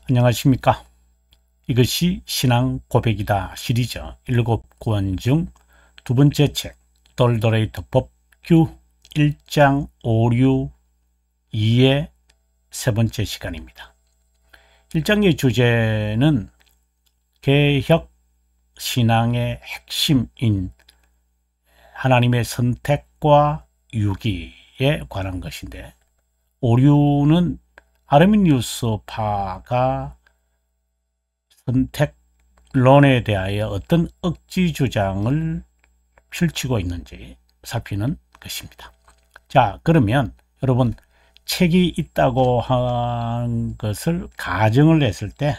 안녕하십니까. 이것이 신앙 고백이다 시리즈 7권 중 두 번째 책 돌도레이터 법규 1장 5류 2의 세 번째 시간입니다. 1장의 주제는 개혁 신앙의 핵심인 하나님의 선택과 유기에 관한 것인데, 오류는 아르미니우스파가 선택론에 대하여 어떤 억지 주장을 펼치고 있는지 살피는 것입니다. 자, 그러면 여러분, 책이 있다고 한 것을 가정을 했을 때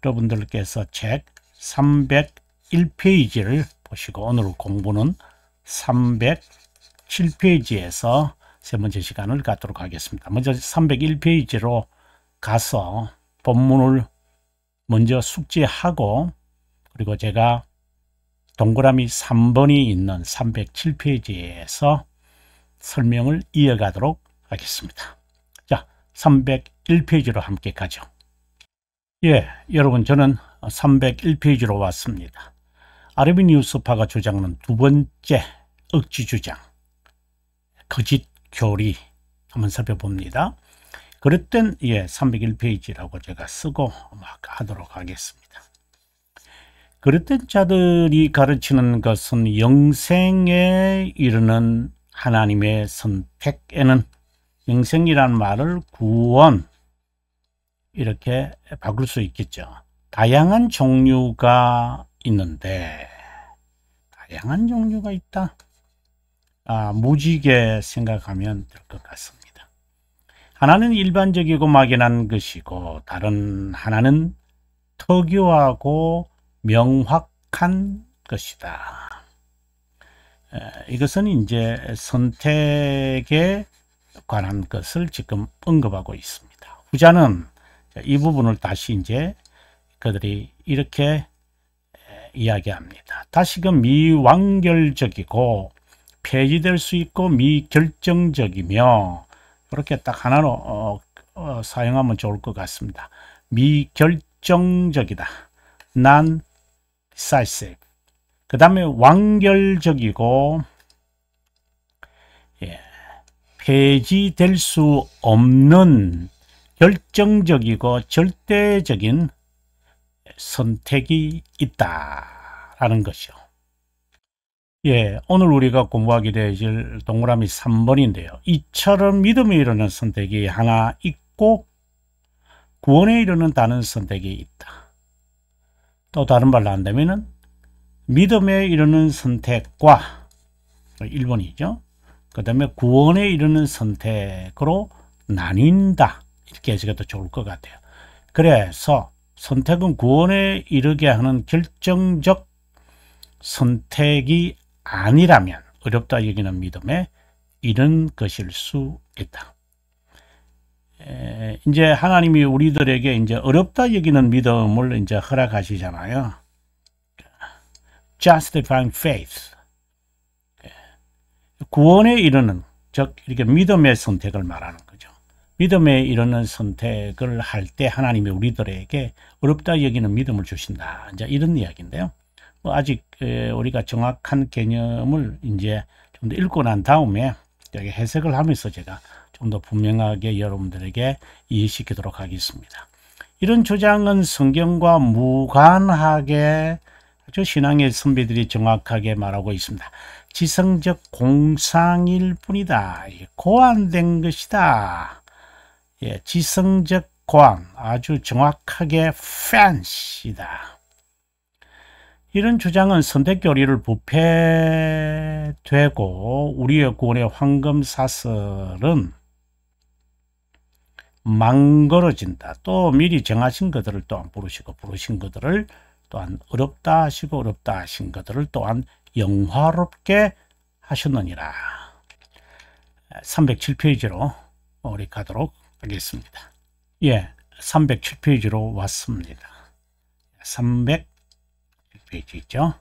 여러분들께서 책 301페이지를 보시고, 오늘 공부는 307페이지에서 세 번째 시간을 갖도록 하겠습니다. 먼저 301페이지로 가서 본문을 먼저 숙지하고, 그리고 제가 동그라미 3번이 있는 307페이지에서 설명을 이어가도록 하겠습니다. 자, 301페이지로 함께 가죠. 예, 여러분, 저는 301페이지로 왔습니다. 아르미니우스파가 주장하는 두 번째 억지 주장, 거짓 교리 한번 살펴봅니다. 그릇된 301페이지라고 제가 쓰고 막 하도록 하겠습니다. 그릇된 자들이 가르치는 것은 영생에 이르는 하나님의 선택에는, 영생이란 말을 구원 이렇게 바꿀 수 있겠죠. 다양한 종류가 있는데, 다양한 종류가 있다. 무지개 생각하면 될 것 같습니다. 하나는 일반적이고 막연한 것이고, 다른 하나는 특유하고 명확한 것이다. 이것은 이제 선택에 관한 것을 지금 언급하고 있습니다. 후자는 이 부분을 다시 이제 그들이 이렇게 이야기합니다. 다시금 미완결적이고 폐지될 수 있고 미결정적이며, 이렇게 딱 하나로 사용하면 좋을 것 같습니다. 미결정적이다. non-decisive. 그 다음에 완결적이고 폐지될 수 없는 결정적이고 절대적인 선택이 있다라는 것이요. 오늘 우리가 공부하게 되질 동그라미 3번인데요. 이처럼 믿음에 이르는 선택이 하나 있고 구원에 이르는 다른 선택이 있다. 또 다른 말로 한다면 믿음에 이르는 선택과 1번이죠. 그 다음에 구원에 이르는 선택으로 나뉜다. 이렇게 해석해도 좋을 것 같아요. 그래서 선택은 구원에 이르게 하는 결정적 선택이 아니라면 어렵다 여기는 믿음에 이른 것일 수 있다. 이제 하나님이 우리들에게 이제 어렵다 여기는 믿음을 이제 허락하시잖아요. justifying faith. 구원에 이르는, 즉 이렇게 믿음의 선택을 말하는 거죠. 믿음에 이르는 선택을 할 때 하나님이 우리들에게 어렵다 여기는 믿음을 주신다. 이제 이런 이야기인데요. 아직 우리가 정확한 개념을 이제 좀 더 읽고 난 다음에 여기 해석을 하면서 제가 좀 더 분명하게 여러분들에게 이해시키도록 하겠습니다. 이런 주장은 성경과 무관하게 아주 신앙의 선배들이 정확하게 말하고 있습니다. 지성적 공상일 뿐이다. 고안된 것이다. 지성적 고안, 아주 정확하게 fancy다. 이런 주장은 선택 교리를 부패되고 우리의 구원의 황금 사슬은 망설어진다. 또 미리 정하신 것들을 또한 부르신 것들을 또한 어렵다 하시고 어렵다 하신 것들을 또한 영화롭게 하셨느니라. 307페이지로 우리 가도록 하겠습니다. 307페이지로 왔습니다. 307페이지 있죠.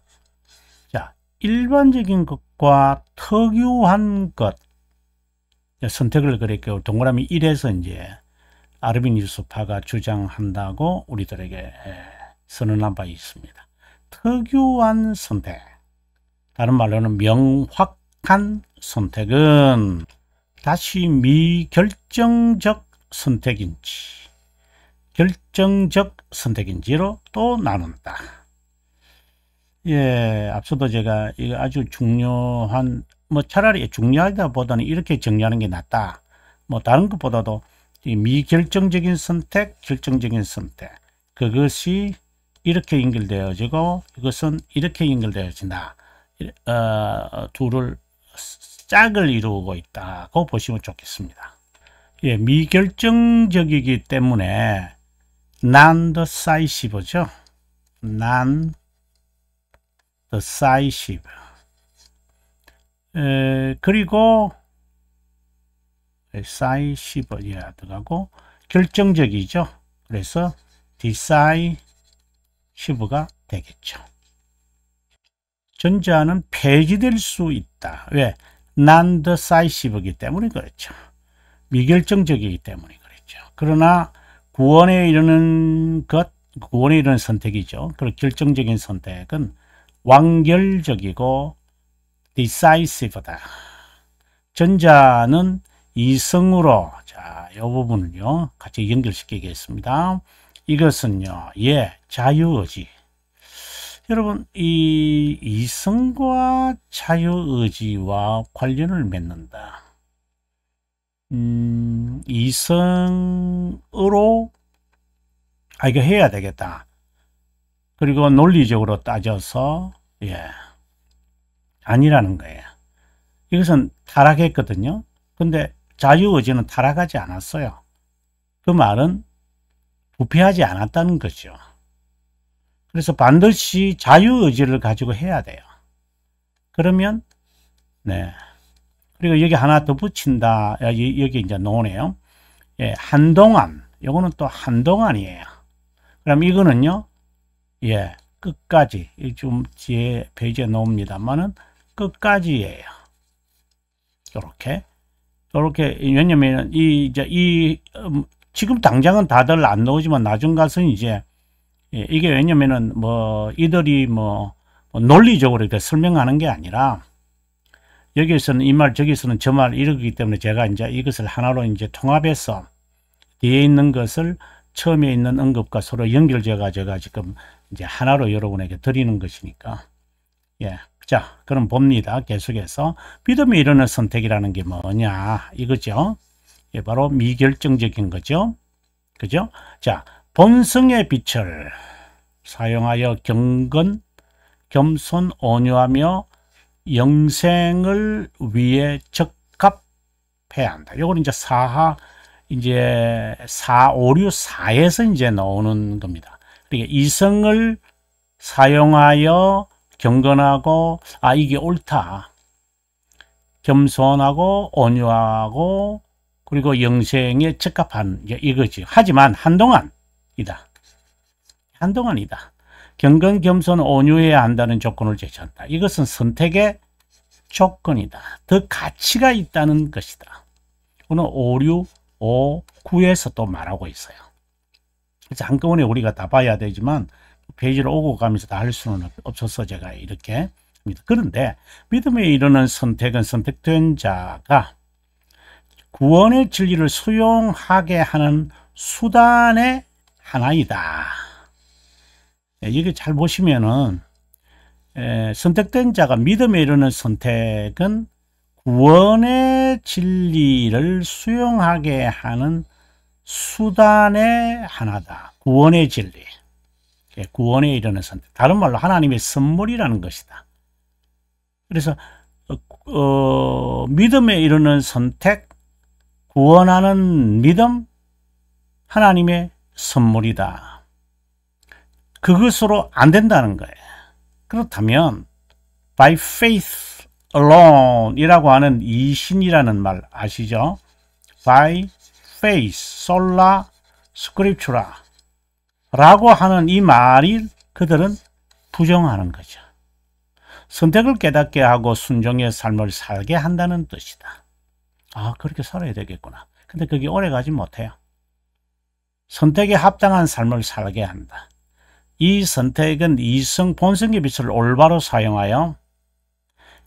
자, 일반적인 것과 특유한 것, 선택을 그렇게 동그라미 1에서 이제 아르비니우스파가 주장한다고 우리들에게 선언한 바 있습니다. 특유한 선택, 다른 말로는 명확한 선택은 다시 미결정적 선택인지 결정적 선택인지로 또 나눈다. 예, 앞서도 제가 이거 아주 중요한, 뭐 차라리 중요하다 보다는 이렇게 정리하는 게 낫다. 뭐 다른 것보다도 이 미결정적인 선택, 결정적인 선택, 그것이 이렇게 연결되어지고 이것은 이렇게 연결되어진다. 둘을 짝을 이루고 있다고 보시면 좋겠습니다. 예, 미결정적이기 때문에 non-decisive죠. non-decisive. 그리고 decisive 들어가고 결정적이죠. 그래서 decisive가 되겠죠. 전자는 폐지될 수 있다. 왜? non-decisive이기 때문에 그렇죠. 미결정적이기 때문에 그렇죠. 그러나 구원에 이르는 선택이죠. 그리고 결정적인 선택은 완결적이고 decisive다. 전자는 이성으로, 자, 이 부분을요, 같이 연결시키겠습니다. 이것은요, 예, 자유의지. 여러분, 이 이성과 자유의지와 관련을 맺는다. 이성으로 이거 해야 되겠다. 그리고 논리적으로 따져서 예, 아니라는 거예요. 이것은 타락했거든요. 근데 자유의지는 타락하지 않았어요. 그 말은 부패하지 않았다는 거죠. 그래서 반드시 자유의지를 가지고 해야 돼요. 그러면 네. 그리고 여기 하나 더 붙인다. 여기 이제 나오네요. 예, 한동안. 요거는 또 한동안이에요. 그럼 이거는요. 예, 끝까지. 좀 뒤에 페이지에 나옵니다만은 끝까지예요. 요렇게. 왜냐면 지금 당장은 다들 안 나오지만 나중 가서는 이제 이게 왜냐면은 이들이 논리적으로 이렇게 설명하는 게 아니라 여기에서는 이 말, 저기서는 저 말 이러기 때문에 제가 이제 이것을 하나로 이제 통합해서 뒤에 있는 것을 처음에 있는 언급과 서로 연결되어 가지고 지금 이제 하나로 여러분에게 드리는 것이니까. 예. 자, 그럼 봅니다. 계속해서 믿음이 이루는 선택이라는 게 뭐냐 이거죠. 예, 바로 미결정적인 거죠. 그죠? 자, 본성의 빛을 사용하여 경건, 겸손, 온유하며 영생을 위해 적합해야 한다. 요거는 이제 이제 4, 5, 6, 4에서 이제 나오는 겁니다. 그러니까 이성을 사용하여 경건하고, 이게 옳다. 겸손하고, 온유하고, 그리고 영생에 적합한, 이거지. 하지만 한동안이다. 경건, 겸손, 온유해야 한다는 조건을 제시한다. 이것은 선택의 조건이다. 더 가치가 있다는 것이다. 오늘 5, 6, 5, 9에서 또 말하고 있어요. 그래서 한꺼번에 우리가 다 봐야 되지만 페이지를 오고 가면서 다 할 수는 없어서 제가 이렇게 합니다. 그런데 믿음에 이르는 선택은 선택된 자가 구원의 진리를 수용하게 하는 수단의 하나이다. 이게 잘 보시면은 선택된 자가 믿음에 이르는 선택은 구원의 진리를 수용하게 하는 수단의 하나다. 구원의 진리. 구원에 이르는 선택. 다른 말로 하나님의 선물이라는 것이다. 그래서 믿음에 이르는 선택, 구원하는 믿음, 하나님의 선물이다. 그것으로 안 된다는 거예요. 그렇다면 by faith alone 이라고 하는 이신이라는 말 아시죠? by faith, sola scriptura 라고 하는 이 말이 그들은 부정하는 거죠. 선택을 깨닫게 하고 순종의 삶을 살게 한다는 뜻이다. 그렇게 살아야 되겠구나. 근데 그게 오래 가지 못해요. 선택에 합당한 삶을 살게 한다. 이 선택은 이성 본성의 빛을 올바로 사용하여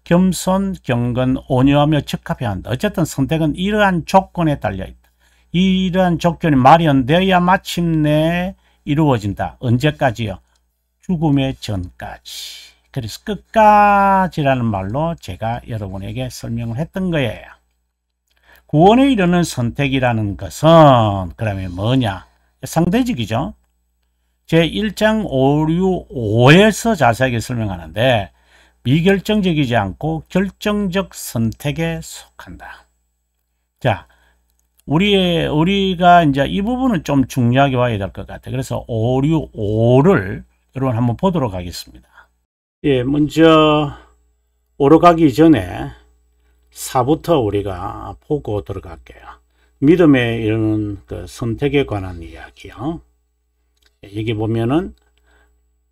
겸손, 경건, 온유하며 적합해야 한다. 어쨌든 선택은 이러한 조건에 달려있다. 이러한 조건이 마련되어야 마침내 이루어진다. 언제까지요? 죽음의 전까지. 그래서 끝까지라는 말로 제가 여러분에게 설명을 했던 거예요. 구원에 이르는 선택이라는 것은 그러면 뭐냐? 상대적이죠. 제1장 5, 6, 5에서 자세하게 설명하는데 미결정적이지 않고 결정적 선택에 속한다. 자, 우리가 이제 이 부분은 좀 중요하게 봐야 될 것 같아요. 그래서 5, 6, 5를 여러분 한번 보도록 하겠습니다. 예, 먼저 5로 가기 전에 4부터 우리가 보고 들어갈게요. 믿음에 이르는 그 선택에 관한 이야기요. 여기 보면은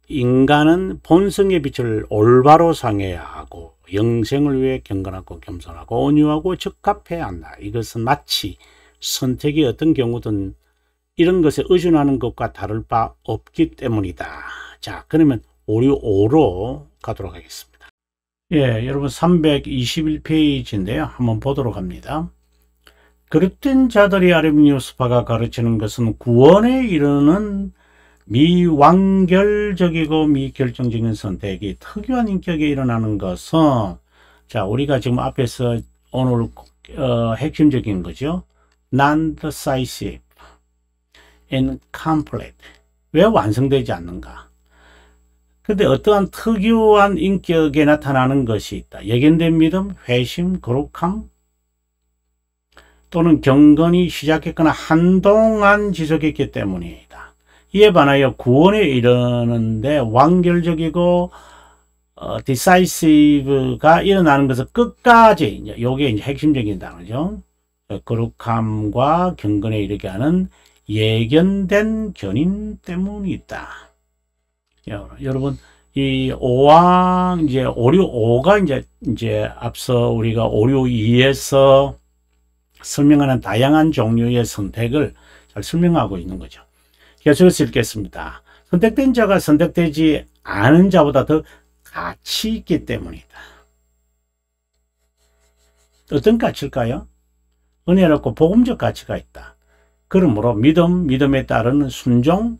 인간은 본성의 빛을 올바로 상해야 하고 영생을 위해 경건하고 겸손하고 온유하고 적합해야 한다. 이것은 마치 선택이 어떤 경우든 이런 것에 의존하는 것과 다를 바 없기 때문이다. 자, 그러면 5로 가도록 하겠습니다. 예, 여러분 321페이지인데요. 한번 보도록 합니다. 그릇된 자들이 아르미니우스파가 가르치는 것은 구원에 이르는 미완결적이고 미결정적인 선택이 특유한 인격에 일어나는 것은, 자, 우리가 지금 앞에서 오늘 핵심적인 거죠. non-decisive and complete. 왜 완성되지 않는가? 근데 어떠한 특유한 인격에 나타나는 것이 있다. 예견된 믿음, 회심, 거룩함 또는 경건이 시작했거나 한동안 지속했기 때문이다. 이에 반하여 구원에 이르는데 완결적이고 decisive가 일어나는 것은 끝까지, 이제 요게 이제 핵심적인 단어죠. 거룩함과 경건에 이르게 하는 예견된 견인 때문이다. 여러분, 이 5와 이제 565가 이제 앞서 우리가 562에서 설명하는 다양한 종류의 선택을 잘 설명하고 있는 거죠. 계속해서 읽겠습니다. 선택된 자가 선택되지 않은 자보다 더 가치 있기 때문이다. 어떤 가치일까요? 은혜롭고 복음적 가치가 있다. 그러므로 믿음에 따르는 순종,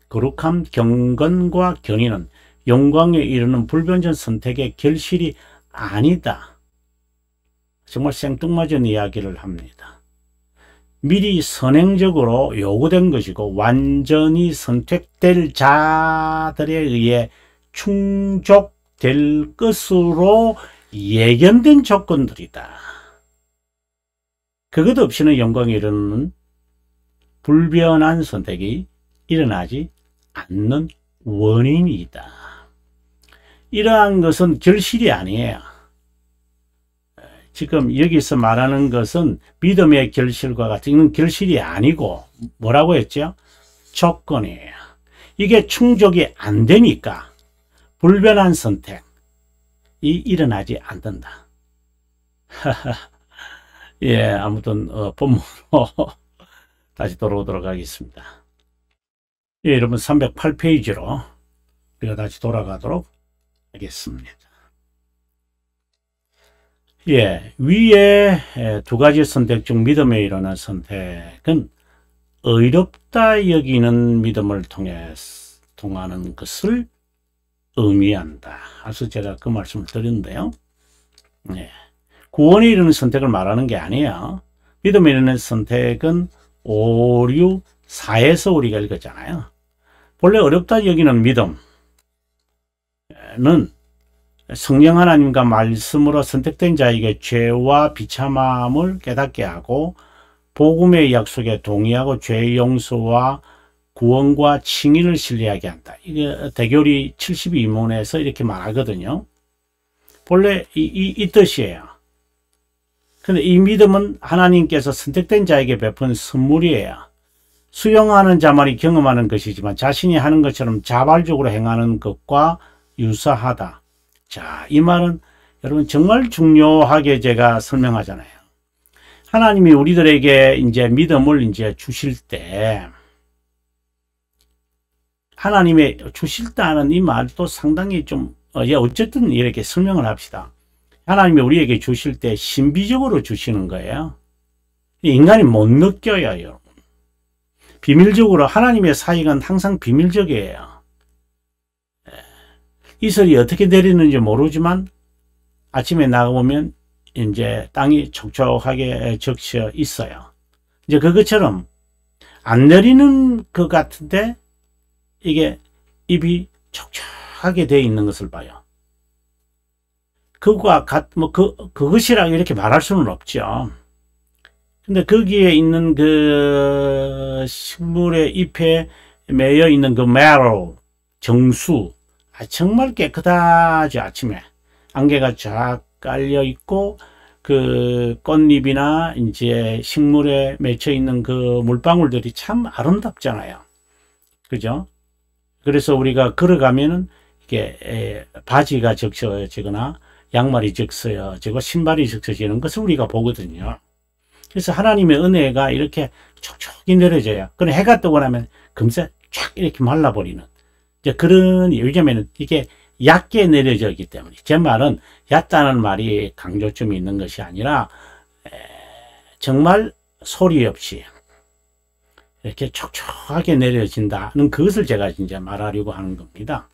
거룩함, 경건과 견인은 영광에 이르는 불변전 선택의 결실이 아니다. 정말 생뚱맞은 이야기를 합니다. 미리 선행적으로 요구된 것이고 완전히 선택될 자들에 의해 충족될 것으로 예견된 조건들이다. 그것 없이는 영광에 이르는 불변한 선택이 일어나지 않는 원인이다. 이러한 것은 결실이 아니에요. 지금 여기서 말하는 것은 믿음의 결실과 같은 이는 결실이 아니고 뭐라고 했죠? 조건이에요. 이게 충족이 안 되니까 불변한 선택이 일어나지 않는다. 예, 아무튼 본문으로 다시 돌아오도록 하겠습니다. 예, 여러분 308페이지로 우리가 다시 돌아가도록 하겠습니다. 예, 위에 두 가지 선택 중 믿음에 일어난 선택은 의롭다 여기는 믿음을 통하는 것을 의미한다. 앞서 제가 그 말씀을 드렸는데요. 예, 구원에 이르는 선택을 말하는 게 아니에요. 믿음에 이르는 선택은 5, 6, 4에서 우리가 읽었잖아요. 본래 어렵다 여기는 믿음은 성령 하나님과 말씀으로 선택된 자에게 죄와 비참함을 깨닫게 하고 복음의 약속에 동의하고 죄 용서와 구원과 칭의를 신뢰하게 한다. 이게 대교리 72문에서 이렇게 말하거든요. 본래 이 뜻이에요. 근데 이 믿음은 하나님께서 선택된 자에게 베푼 선물이에요. 수용하는 자만이 경험하는 것이지만 자신이 하는 것처럼 자발적으로 행하는 것과 유사하다. 자, 이 말은 여러분 정말 중요하게 제가 설명하잖아요. 하나님이 우리들에게 이제 믿음을 이제 주실 때 하나님의 주실다는 이 말도 상당히 좀 어쨌든 이렇게 설명을 합시다. 하나님이 우리에게 주실 때 신비적으로 주시는 거예요. 인간이 못 느껴요, 여러분. 비밀적으로 하나님의 사익은 항상 비밀적이에요. 이슬이 어떻게 내리는지 모르지만 아침에 나가보면 이제 땅이 촉촉하게 적셔 있어요. 이제 그것처럼 안 내리는 것 같은데 이게 잎이 촉촉하게 되어 있는 것을 봐요. 그것이라고 이렇게 말할 수는 없죠. 근데 거기에 있는 그 식물의 잎에 매여 있는 그 marrow, 정수, 정말 깨끗하죠. 아침에 안개가 쫙 깔려 있고 그 꽃잎이나 이제 식물에 맺혀 있는 그 물방울들이 참 아름답잖아요. 그죠? 그래서 우리가 걸어가면은 이게 바지가 적셔지거나 양말이 적셔지고 신발이 적셔지는 것을 우리가 보거든요. 그래서 하나님의 은혜가 이렇게 촉촉히 내려져요. 그럼 해가 뜨고 나면 금세 쫙 이렇게 말라버리는 이제 그런, 왜냐면 이게 얕게 내려지기 때문에. 제 말은 얕다는 말이 강조점이 있는 것이 아니라 정말 소리 없이 이렇게 촉촉하게 내려진다는 그것을 제가 이제 말하려고 하는 겁니다.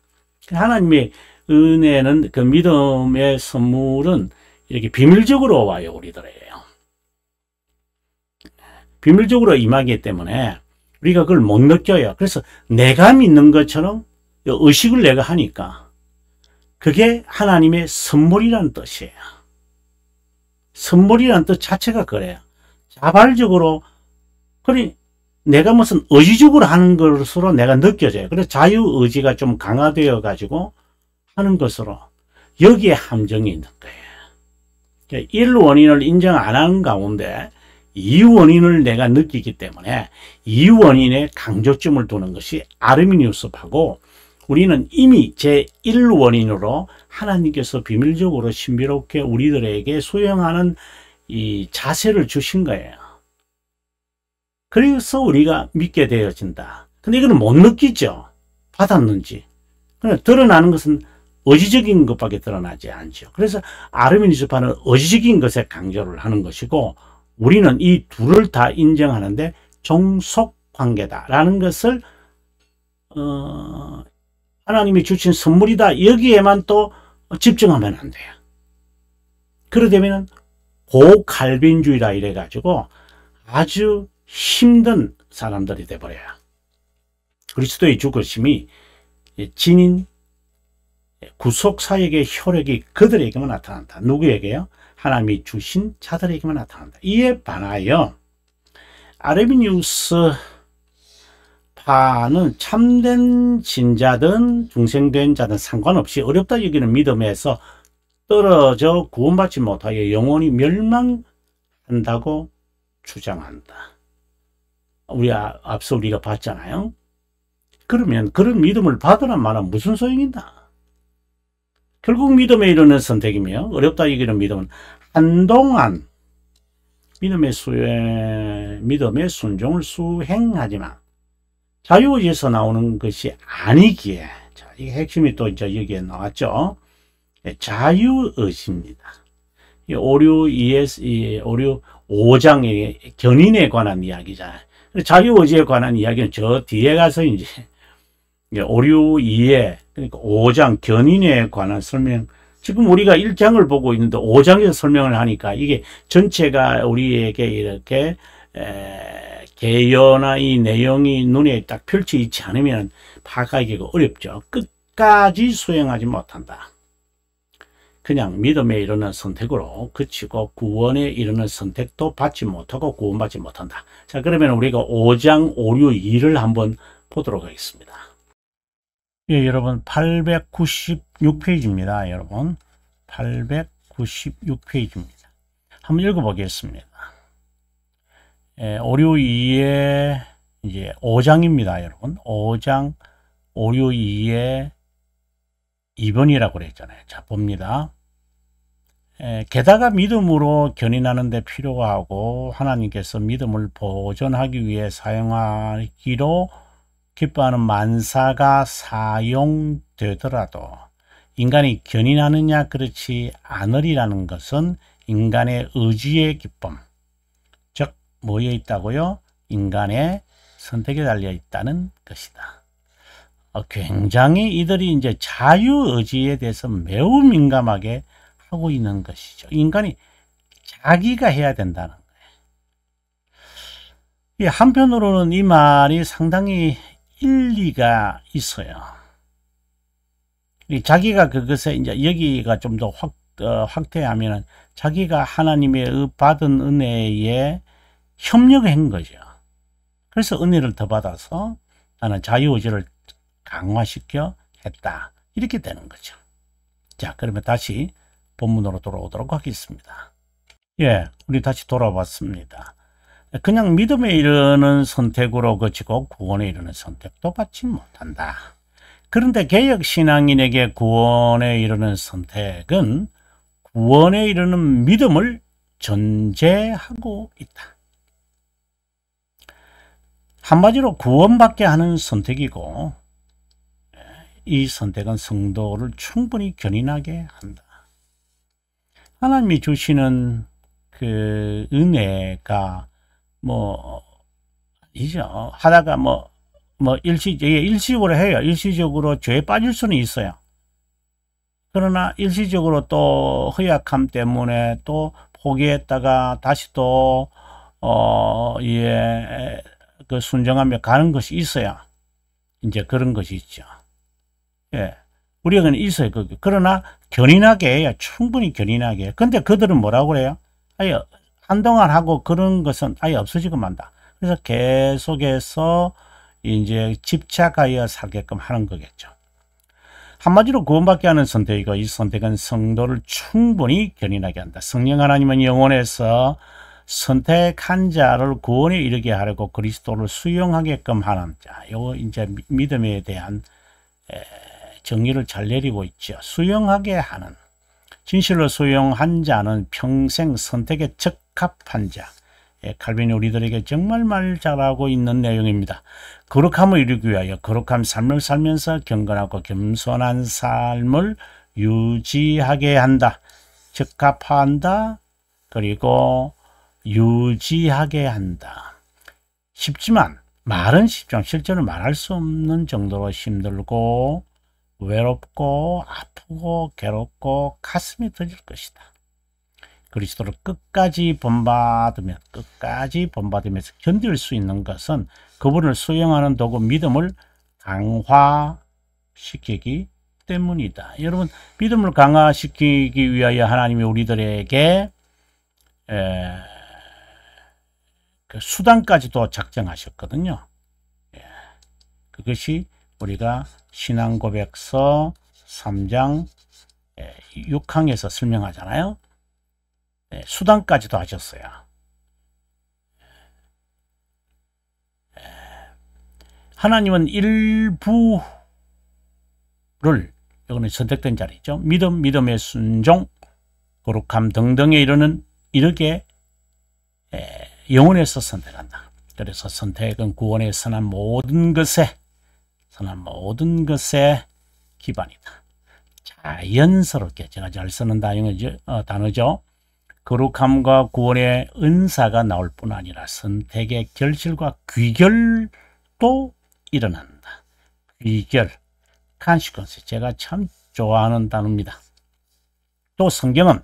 하나님의 은혜는, 그 믿음의 선물은 이렇게 비밀적으로 와요, 우리들에게요. 비밀적으로 임하기 때문에 우리가 그걸 못 느껴요. 그래서 내가 믿는 것처럼 의식을 내가 하니까 그게 하나님의 선물이라는 뜻이에요. 선물이라는 뜻 자체가 그래요. 자발적으로, 그래 내가 무슨 의지적으로 하는 것으로 내가 느껴져요. 그래서 자유의지가 좀 강화되어 가지고 하는 것으로 여기에 함정이 있는 거예요. 1 원인을 인정 안 하는 가운데 2 원인을 내가 느끼기 때문에 2 원인에 강조점을 두는 것이 아르미니우스파고, 우리는 이미 제1 원인으로 하나님께서 비밀적으로 신비롭게 우리들에게 수용하는 이 자세를 주신 거예요. 그래서 우리가 믿게 되어진다. 근데 이거는 못 느끼죠. 받았는지. 드러나는 것은 의지적인 것밖에 드러나지 않죠. 그래서 아르미니우스파는 의지적인 것에 강조를 하는 것이고, 우리는 이 둘을 다 인정하는데 종속관계다라는 것을 하나님이 주신 선물이다, 여기에만 또 집중하면 안 돼요. 그러되면 고칼빈주의라 이래가지고 아주 힘든 사람들이 돼버려요. 그리스도의 죽으심이 진인 구속사역의 효력이 그들에게만 나타난다. 누구에게요? 하나님이 주신 자들에게만 나타난다. 이에 반하여 아르미니우스 파는 참된 신자든 중생된 자든 상관없이 어렵다 여기는 믿음에서 떨어져 구원받지 못하여 영원히 멸망한다고 주장한다. 앞서 우리가 봤잖아요. 그러면 그런 믿음을 받으란 말은 무슨 소용이다? 결국 믿음에 이르는 선택이며, 어렵다 여기는 믿음은 한동안 믿음의 순종을 수행하지만 자유의지에서 나오는 것이 아니기에, 자, 이 핵심이 또 이제 여기에 나왔죠. 자유의지입니다. 이 오류 5장의 견인에 관한 이야기잖아요. 자유의지에 관한 이야기는 저 뒤에 가서 이제 오류 2에, 그러니까 5장 견인에 관한 설명, 지금 우리가 1장을 보고 있는데 5장에서 설명을 하니까 이게 전체가 우리에게 이렇게 개연한 이 내용이 눈에 딱 펼쳐있지 않으면 파악하기가 어렵죠. 끝까지 수행하지 못한다. 그냥 믿음에 이르는 선택으로 그치고 구원에 이르는 선택도 받지 못하고 구원받지 못한다. 자, 그러면 우리가 5장 5류 2를 한번 보도록 하겠습니다. 예, 여러분 896페이지입니다. 여러분 896페이지입니다. 한번 읽어보겠습니다. 예, 5류 2의 이제 5장입니다. 여러분 5장 5류 2의 2번이라고 그랬잖아요. 자, 봅니다. 게다가 믿음으로 견인하는 데 필요가 하고 하나님께서 믿음을 보존하기 위해 사용하기로 기뻐하는 만사가 사용되더라도 인간이 견인하느냐 그렇지 않으리라는 것은 인간의 의지의 기쁨, 즉 뭐에 있다고요? 인간의 선택에 달려 있다는 것이다. 굉장히 이들이 이제 자유의지에 대해서 매우 민감하게 하고 있는 것이죠. 인간이 자기가 해야 된다는 거예요. 한편으로는 이 말이 상당히 일리가 있어요. 자기가 그것에 이제 여기가 좀 더 확대하면은 자기가 하나님의 받은 은혜에 협력한 거죠. 그래서 은혜를 더 받아서 나는 자유의지를 강화시켜 했다. 이렇게 되는 거죠. 자, 그러면 다시 본문으로 돌아오도록 하겠습니다. 예, 우리 다시 돌아왔습니다. 그냥 믿음에 이르는 선택으로 그치고 구원에 이르는 선택도 받지 못한다. 그런데 개혁신앙인에게 구원에 이르는 선택은 구원에 이르는 믿음을 전제하고 있다. 한마디로 구원받게 하는 선택이고, 이 선택은 성도를 충분히 견인하게 한다. 하나님이 주시는 그 은혜가 이죠. 하다가 일시적으로 해요. 일시적으로 죄에 빠질 수는 있어요. 그러나 일시적으로 또 허약함 때문에 또 포기했다가 다시 또 그 순종하며 가는 것이 있어요. 이제 그런 것이 있죠. 예, 우리에게는 있어요. 그러나 견인하게 해요. 충분히 견인하게 해요. 근데 그들은 뭐라고 그래요? 아예 한동안 하고 그런 것은 아예 없어지고 만다. 그래서 계속해서 이제 집착하여 살게끔 하는 거겠죠. 한마디로 구원받게 하는 선택이고, 이 선택은 성도를 충분히 견인하게 한다. 성령 하나님은 영혼에서 선택한 자를 구원에 이르게 하려고 그리스도를 수용하게끔 하는 자. 요거 이제 믿음에 대한 정의를 잘 내리고 있죠. 수용하게 하는. 진실로 수용한 자는 평생 선택에 적합한 자. 칼빈이 우리들에게 정말 말 잘하고 있는 내용입니다. 거룩함을 이루기 위하여 거룩한 삶을 살면서 경건하고 겸손한 삶을 유지하게 한다. 적합한다. 그리고 유지하게 한다. 쉽지만, 말은 쉽지만 실제로 말할 수 없는 정도로 힘들고 외롭고 아프고 괴롭고 가슴이 터질 것이다. 그리스도를 끝까지 본받으면서 견딜 수 있는 것은 그분을 수용하는 도구 믿음을 강화시키기 때문이다. 여러분, 믿음을 강화시키기 위하여 하나님이 우리들에게 그 수단까지도 작정하셨거든요. 그것이 우리가 신앙고백서 3장 6항에서 설명하잖아요. 수단까지도 하셨어요. 하나님은 일부를, 이거는 선택된 자리죠. 믿음의 순종, 거룩함 등등에 이르게 영혼에서 선택한다. 그래서 선택은 구원의 선한 모든 것에 기반이다. 자연스럽게, 제가 잘 쓰는 단어죠. 거룩함과 구원의 은사가 나올 뿐 아니라 선택의 결실과 귀결도 일어난다. 귀결, consequence, 제가 참 좋아하는 단어입니다. 또 성경은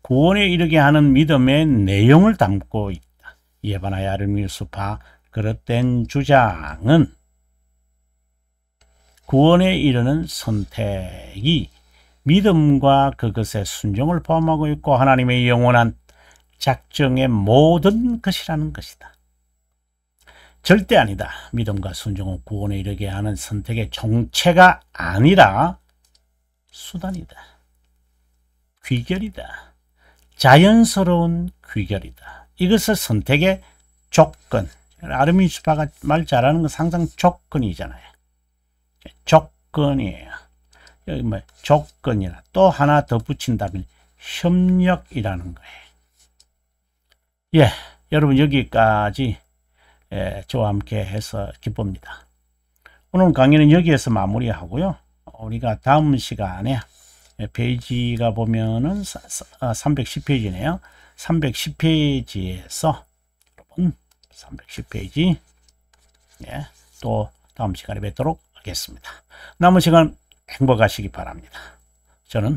구원에 이르게 하는 믿음의 내용을 담고 있다. 예바나야 아르미우스파 그릇된 주장은 구원에 이르는 선택이 믿음과 그것의 순종을 포함하고 있고 하나님의 영원한 작정의 모든 것이라는 것이다. 절대 아니다. 믿음과 순종은 구원에 이르게 하는 선택의 정체가 아니라 수단이다. 귀결이다. 자연스러운 귀결이다. 이것을 선택의 조건. 아르미우스파가 말 잘하는 건 항상 조건이잖아요. 조건이에요. 여기 조건이라 또 하나 더 붙인다면 협력이라는 거예요. 예, 여러분 여기까지 저와 함께 해서 기쁩니다. 오늘 강의는 여기에서 마무리하고요. 우리가 다음 시간에 페이지가 보면은 310페이지네요. 310페이지에서 여러분 310페이지 또 다음 시간에 뵙도록 하겠습니다. 남은 시간 행복하시기 바랍니다. 저는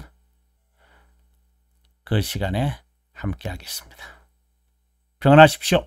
그 시간에 함께 하겠습니다. 평안하십시오.